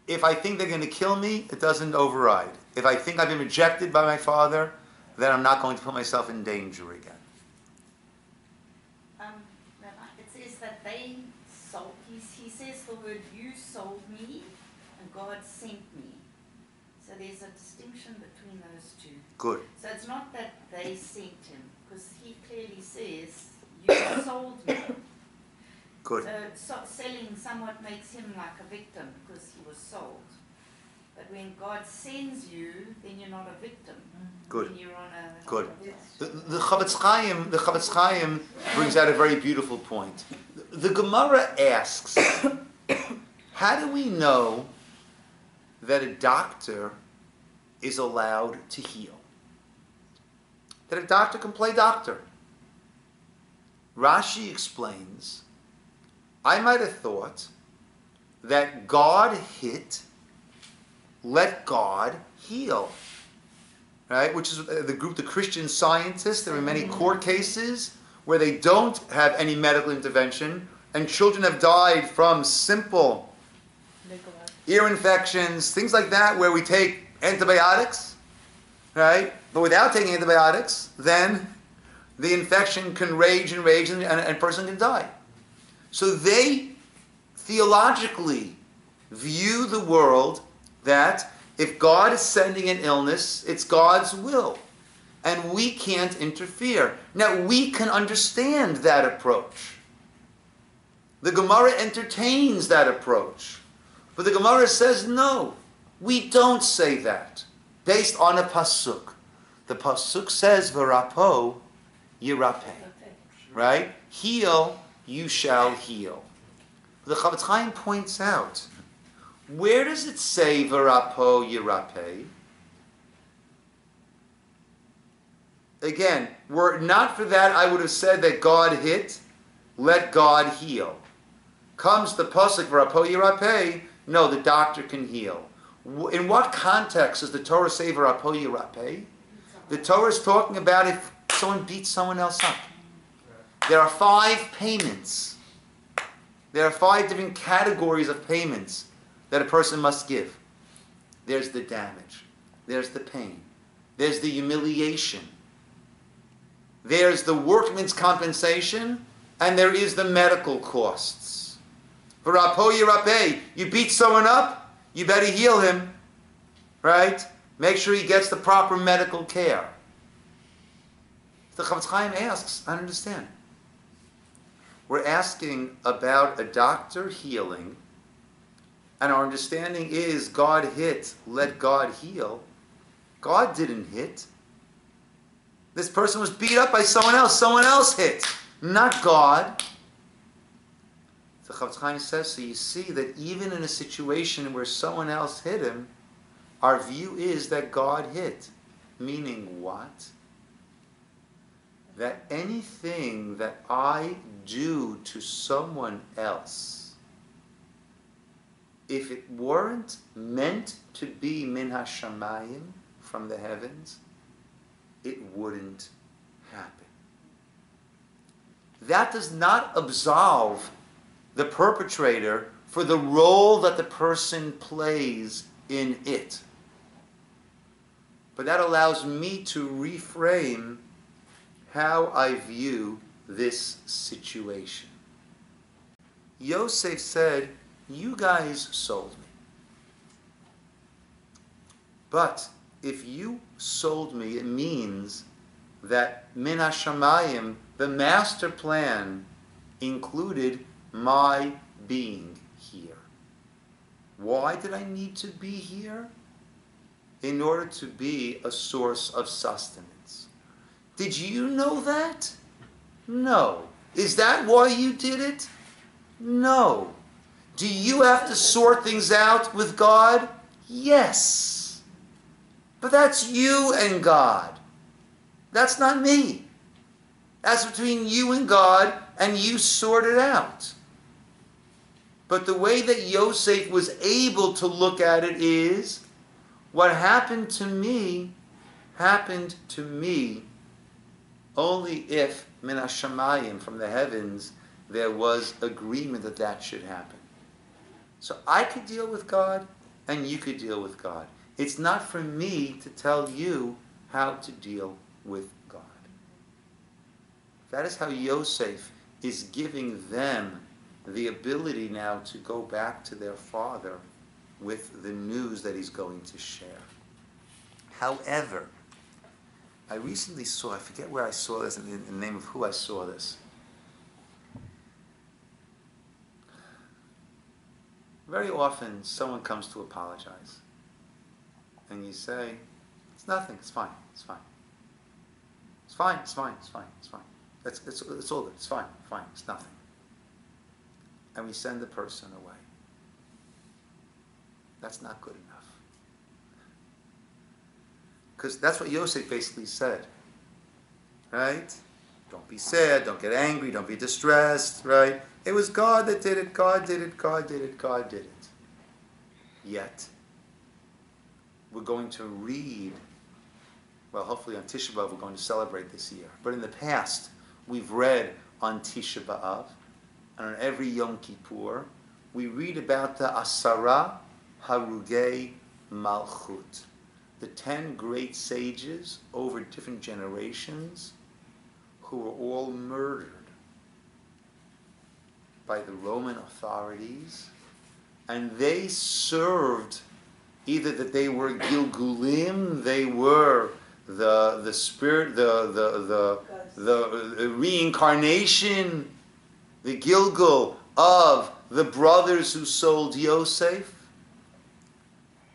Speaker 1: If I think they're going to kill me, it doesn't override. If I think I've been rejected by my father, then I'm not going to put myself in danger again.
Speaker 11: It says that they sold, he says the word you sold me and God sent me. So there's a distinction between those two.
Speaker 1: Good.
Speaker 11: So it's not that they sent him, because he clearly says you sold me.
Speaker 1: Good.
Speaker 11: So selling somewhat makes him like a victim because he was sold. But when God sends you, then you're not a victim.
Speaker 1: Good.
Speaker 11: Then you're on a...
Speaker 1: Good. The Chavetz Chaim brings out a very beautiful point. The Gemara asks, how do we know that a doctor is allowed to heal? That a doctor can play doctor? Rashi explains, I might have thought that God hit, let God heal. Right? Which is the group, the Christian Scientists. There are many court cases where they don't have any medical intervention and children have died from simple ear infections, things like that, where we take antibiotics, right? But without taking antibiotics, then the infection can rage and a person can die. So they theologically view the world that if God is sending an illness, it's God's will. And we can't interfere. Now, we can understand that approach. The Gemara entertains that approach. But the Gemara says, no, we don't say that. Based on a pasuk. The pasuk says, V'rapo yirapeh. Right? Heal, you shall heal. The Chavetz Chaim points out, where does it say V'rapo yirapeh? Again, were it not for that, I would have said that God hit, let God heal. Comes the pasuk V'rapo yirapeh, no, the doctor can heal. In what context does the Torah say V'rapo yirapeh? The Torah is talking about if someone beats someone else up. There are 5 payments. There are 5 different categories of payments that a person must give. There's the damage. There's the pain. There's the humiliation. There's the workman's compensation, and there is the medical costs. V'rapo yirapeh. You beat someone up, you better heal him, right? Make sure he gets the proper medical care. The Chavetz Chaim asks, I don't understand. We're asking about a doctor healing, and our understanding is God hit, let God heal. God didn't hit. This person was beat up by someone else hit, not God. The Chavetz Chaim says, so you see that even in a situation where someone else hit him, our view is that God hit. Meaning what? That anything that I do to someone else, if it weren't meant to be min hashamayim, from the heavens, it wouldn't happen. That does not absolve the perpetrator for the role that the person plays in it. But that allows me to reframe how I view this situation. Yosef said, you guys sold me. But if you sold me, it means that min hashamayim, the master plan, included my being here. Why did I need to be here? In order to be a source of sustenance. Did you know that? No. Is that why you did it? No. Do you have to sort things out with God? Yes. But that's you and God. That's not me. That's between you and God, and you sort it out. But the way that Yosef was able to look at it is, what happened to me only if min hashamayim, from the heavens, there was agreement that that should happen. So I could deal with God, and you could deal with God. It's not for me to tell you how to deal with God. That is how Yosef is giving them the ability now to go back to their father with the news that he's going to share. However, I recently saw, I forget where I saw this, in the name of who I saw this. Very often, someone comes to apologize. And you say, it's nothing, it's fine, it's fine. It's fine, it's fine, it's fine, it's fine. It's all good, it's fine, it's nothing. And we send the person away. That's not good enough. Because that's what Yosef basically said. Right? Don't be sad, don't get angry, don't be distressed, right? It was God that did it, God did it, God did it, God did it. Yet, we're going to read, well, hopefully on Tisha B'Av we're going to celebrate this year. But in the past, we've read on Tisha B'Av, and on every Yom Kippur, we read about the Asara Harugei Malchut, the 10 great sages over different generations who were all murdered by the Roman authorities, and they served either that they were Gilgulim, they were the spirit, the reincarnation, the Gilgul of the brothers who sold Yosef.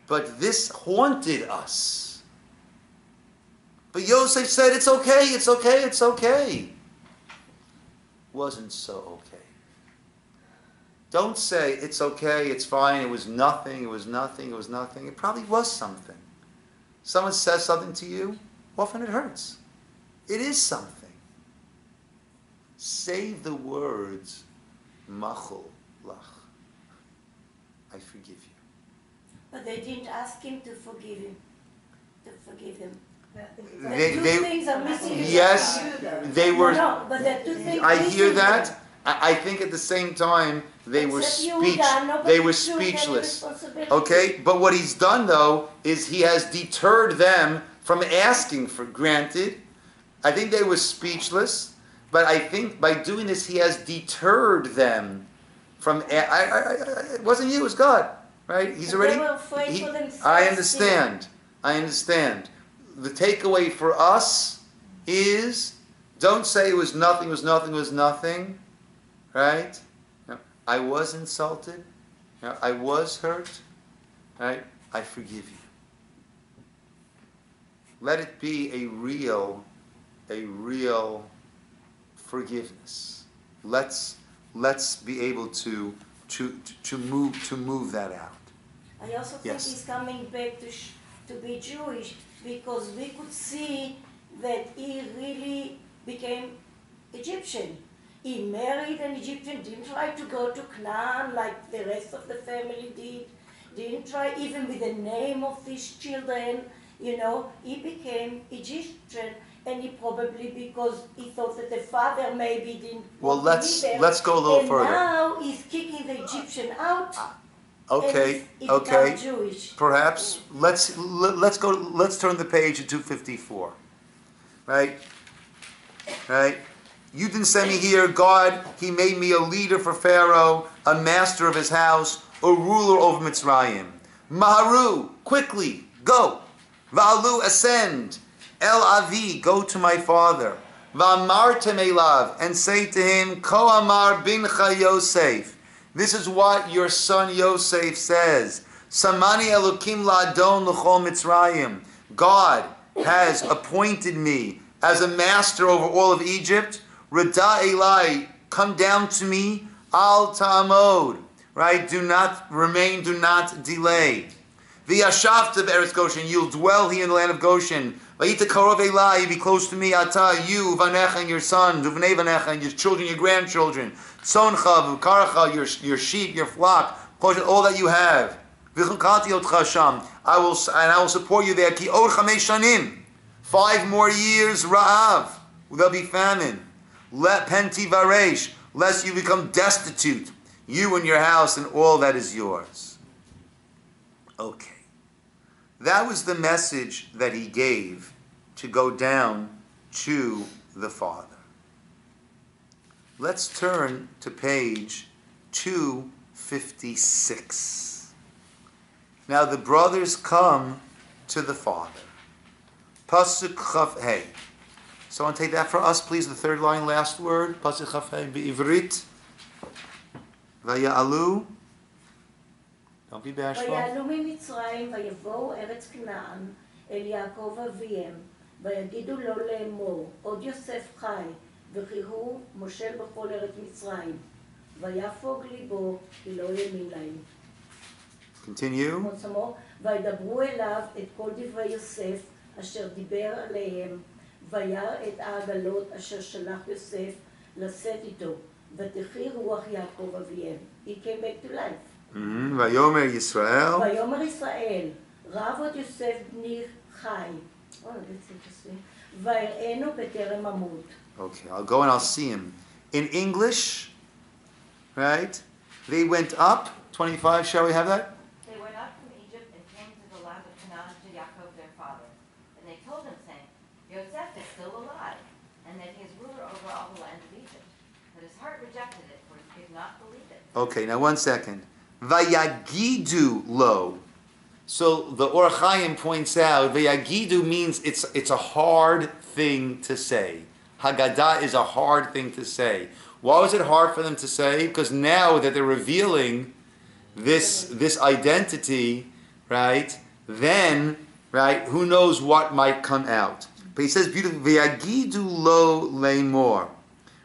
Speaker 1: But this haunted us. But Yosef said, it's okay, it's okay, it's okay. Wasn't so okay. Don't say, it's okay, it's fine, it was nothing, it was nothing, it was nothing. It probably was something. Someone says something to you, often it hurts. It is something. Say the words, Machol Lach. I forgive you.
Speaker 7: But they didn't ask him to forgive him. Two things are missing.
Speaker 1: Yes, they were.
Speaker 7: No, but there are two things
Speaker 1: I hear
Speaker 7: missing.
Speaker 1: that. I think at the same time they were They were speechless. Okay, but what he's done though is he has deterred them from asking for granted. I think they were speechless, but I think by doing this he has deterred them from. It wasn't you, it was God, right? He's already.
Speaker 7: They were afraid for themselves.
Speaker 1: I understand. I understand. The takeaway for us is don't say it was nothing, was nothing, was nothing. Right? No, I was insulted. No, I was hurt. Right? I forgive you. Let it be a real forgiveness. Let's be able to move that out.
Speaker 7: I also think he's coming back to be Jewish because we could see that he really became Egyptian. He married an Egyptian, didn't try to go to Canaan like the rest of the family did, didn't try even with the name of these children, he became Egyptian, and he probably because he thought that the father maybe didn't want to be there.
Speaker 1: Let's go a little further.
Speaker 7: And now he's kicking the Egyptian out.
Speaker 1: Okay,
Speaker 7: and
Speaker 1: okay.
Speaker 7: Jewish.
Speaker 1: Perhaps let's turn the page to 254. Right? You didn't send me here, God. He made me a leader for Pharaoh, a master of his house, a ruler over Mitzrayim. Maharu, quickly, go. Va'alu, ascend. El Avi, go to my father. Va'amartem elav, and say to him, Ko amar bincha Yosef. This is what your son Yosef says. Samani Elokim la'adon l'chol Mitzrayim. God has appointed me as a master over all of Egypt. Rada Elai, come down to me. Al ta'amod, right? Do not remain, do not delay. V'yashavta be'eretz Goshen, you'll dwell here in the land of Goshen. V'yita karov Elai, you be close to me. Ata, you, vanecha, and your sons, uvnei vanecha, and your children, your grandchildren. Tzoncha, v'karcha, your sheep, your flock, all that you have. V'chukati otcha sham, I will support you there. Ki od chamesh shanim, 5 more years, ra'av, there'll be famine. Let penti varesh, lest you become destitute, you and your house and all that is yours. Okay. That was the message that he gave to go down to the Father. Let's turn to page 256. Now the brothers come to the Father. Pasuk Chaf Hey. Someone take that for us, please. The third line, last word. Pasuk Chaf Hey be'ivrit. Vaya'alu. Don't be bashful.
Speaker 7: ויעלו ממצרים ויבואו ארץ כנען אל יעקב אביהם ויגידו לו לאמור עוד יוסף חי וכי הוא מושל בכל ארץ מצרים ויפוג ליבו כי לא האמין להם.
Speaker 1: Continue.
Speaker 7: וידברו אליו את כל דברי יוסף אשר דיבר עליהם וירא את העגלות אשר שלח יוסף לשאת איתו ותחי רוח יעקב אביהם. He came back to life.
Speaker 1: Vayomer Yisroel.
Speaker 7: Vayomer Yisrael. Rav od Yosef bni chai. Oh, that's interesting. Vayerenu beterem amut.
Speaker 1: Okay, I'll go and I'll see him. In English, right? They went up. 25. Shall we have that?
Speaker 10: They went up from Egypt and came to the land of Canaan to Yaakov their father. And they told him, saying, Yosef is still alive, and that he is ruler over all the land of Egypt. But his heart rejected it, for he did not believe it.
Speaker 1: Okay, now 1 second. Vayagidu lo. So the Or Chaim points out, Vayagidu means it's a hard thing to say. Haggadah is a hard thing to say. Why was it hard for them to say? Because now that they're revealing this identity, right, then, right, who knows what might come out. But he says beautifully, Vayagidu lo leimor,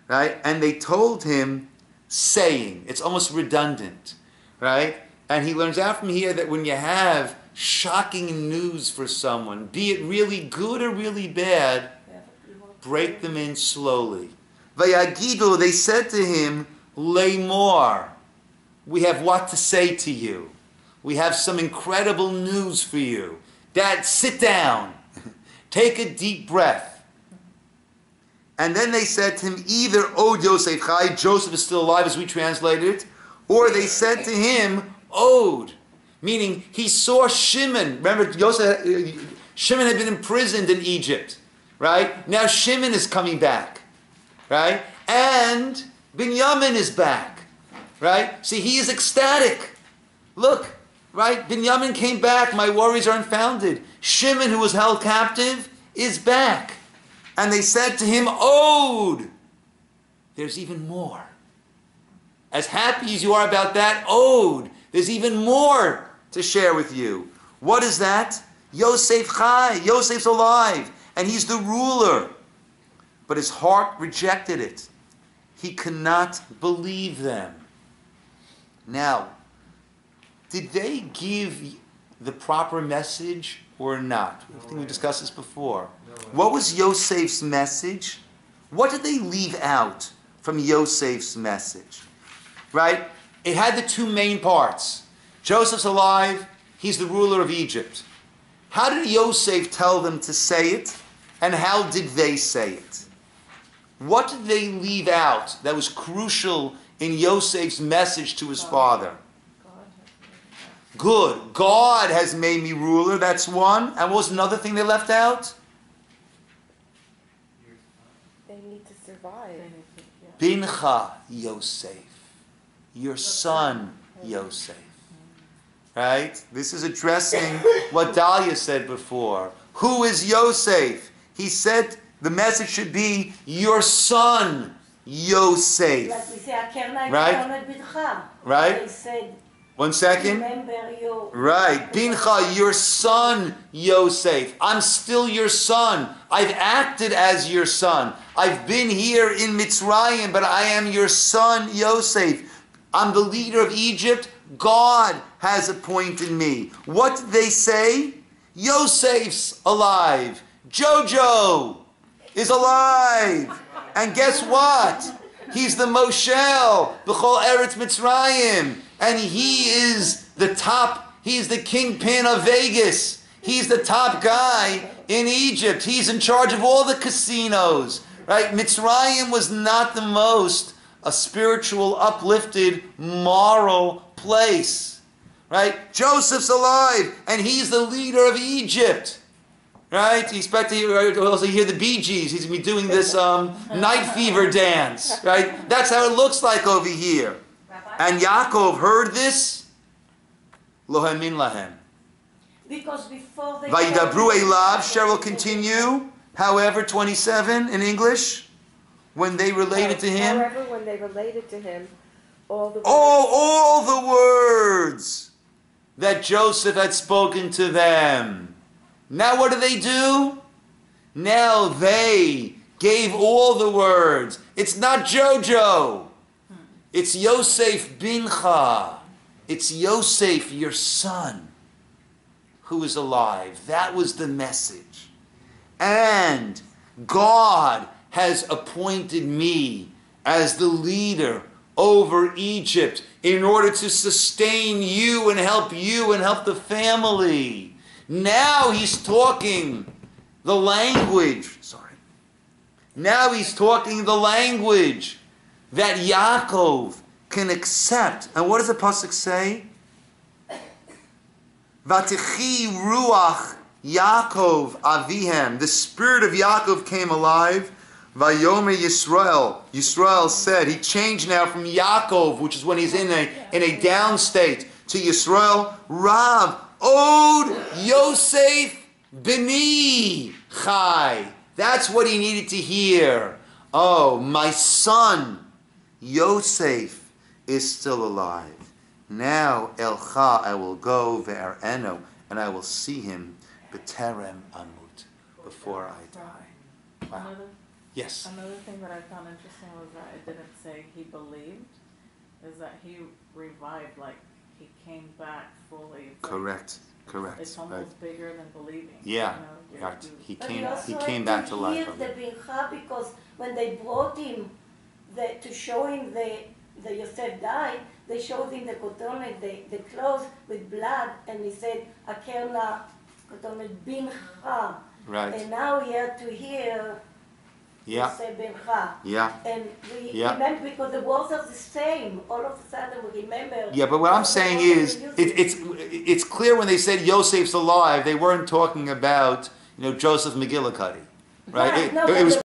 Speaker 1: right? And they told him, saying. It's almost redundant. Right? And he learns out from here that when you have shocking news for someone, be it really good or really bad, break them in slowly. Vayagidu, they said to him, Leimor, we have what to say to you. We have some incredible news for you. Dad, sit down. Take a deep breath. And then they said to him, either Od Yosef Chai, Joseph is still alive as we translated it, or they said to him, Od, meaning he saw Shimon. Remember, Shimon had been imprisoned in Egypt, right? Now Shimon is coming back, right? And Binyamin is back, right? See, he is ecstatic. Look, right? Binyamin came back. My worries are unfounded. Shimon, who was held captive, is back. And they said to him, Od, there's even more. As happy as you are about that, Od, there's even more to share with you. What is that? Yosef Chai, Yosef's alive, and he's the ruler. But his heart rejected it. He cannot believe them. Now, did they give the proper message or not? I think we discussed this before. What was Yosef's message? What did they leave out from Yosef's message? Right? It had the two main parts. Joseph's alive, he's the ruler of Egypt. How did Yosef tell them to say it? And how did they say it? What did they leave out that was crucial in Yosef's message to his father? Good. God has made me ruler. That's one. And what was another thing they left out?
Speaker 3: They need to survive.
Speaker 1: Bincha Yosef. Your son Yosef. Right? This is addressing what Dahlia said before. Who is Yosef? He said the message should be your son Yosef.
Speaker 7: Like we say, Akerna
Speaker 1: Right? Right?
Speaker 7: They said,
Speaker 1: 1 second.
Speaker 7: remember your...
Speaker 1: Right. Bincha, your son, Yosef. I'm still your son. I've acted as your son. I've been here in Mitzrayim, but I am your son, Yosef. I'm the leader of Egypt. God has appointed me. What did they say? Yosef's alive. Jojo is alive. And guess what? He's the Moshel, B'chol Eretz Mitzrayim. And he is the top, he's the kingpin of Vegas. He's the top guy in Egypt. He's in charge of all the casinos. Right? Mitzrayim was not the most a spiritual, uplifted, moral place. Right? Joseph's alive, and he's the leader of Egypt. Right? You expect to also hear the Bee Gees. He's going to be doing this night fever dance. Right? That's how it looks like over here. And Yaakov heard this. Lo hamin lahem.
Speaker 7: Because before they...
Speaker 1: Vayidabru elav. Cheryl, continue. However, 27 in English. When they related to him.
Speaker 3: However, when they related to him, all
Speaker 1: the words that Joseph had spoken to them. Now what do? Now they gave all the words. It's not Jojo. It's Yosef Bincha. It's Yosef, your son, who is alive. That was the message. And God has appointed me as the leader over Egypt in order to sustain you and help the family. Now he's talking the language. Now he's talking the language that Yaakov can accept. And what does the pasuk say? Vatichi ruach Yaakov avihem. The spirit of Yaakov came alive. Vayomer Yisroel. Yisroel said, he changed now from Yaakov, which is when he's in a down state, to Yisroel. Rav Od Yosef Bini Chai. That's what he needed to hear. Oh, my son Yosef is still alive. Now Elcha, I will go ve'ereno, and I will see him beterem amut, before I die. Wow. Yes.
Speaker 2: Another thing that I found interesting was that it didn't say he believed, is that he revived, like he came back fully. It's
Speaker 1: Correct.
Speaker 2: It's almost bigger than believing.
Speaker 1: Yeah.
Speaker 2: You know,
Speaker 1: right. He
Speaker 7: But
Speaker 1: came back to life.
Speaker 7: He the Bincha, because when they brought him to show him the Yosef died, they showed him the kotonet, the clothes with blood, and he said, Akerna kotonet Bincha.
Speaker 1: Right.
Speaker 7: And now we have to hear
Speaker 1: Yeah.
Speaker 7: say Bencha.
Speaker 1: Yeah.
Speaker 7: And we
Speaker 1: Yeah.
Speaker 7: remember because the words are the same. All of a sudden we remember.
Speaker 1: Yeah, but what I'm saying is, it's clear when they said Yosef's alive, they weren't talking about Joseph McGillicuddy, right?
Speaker 7: Right, no,
Speaker 1: It was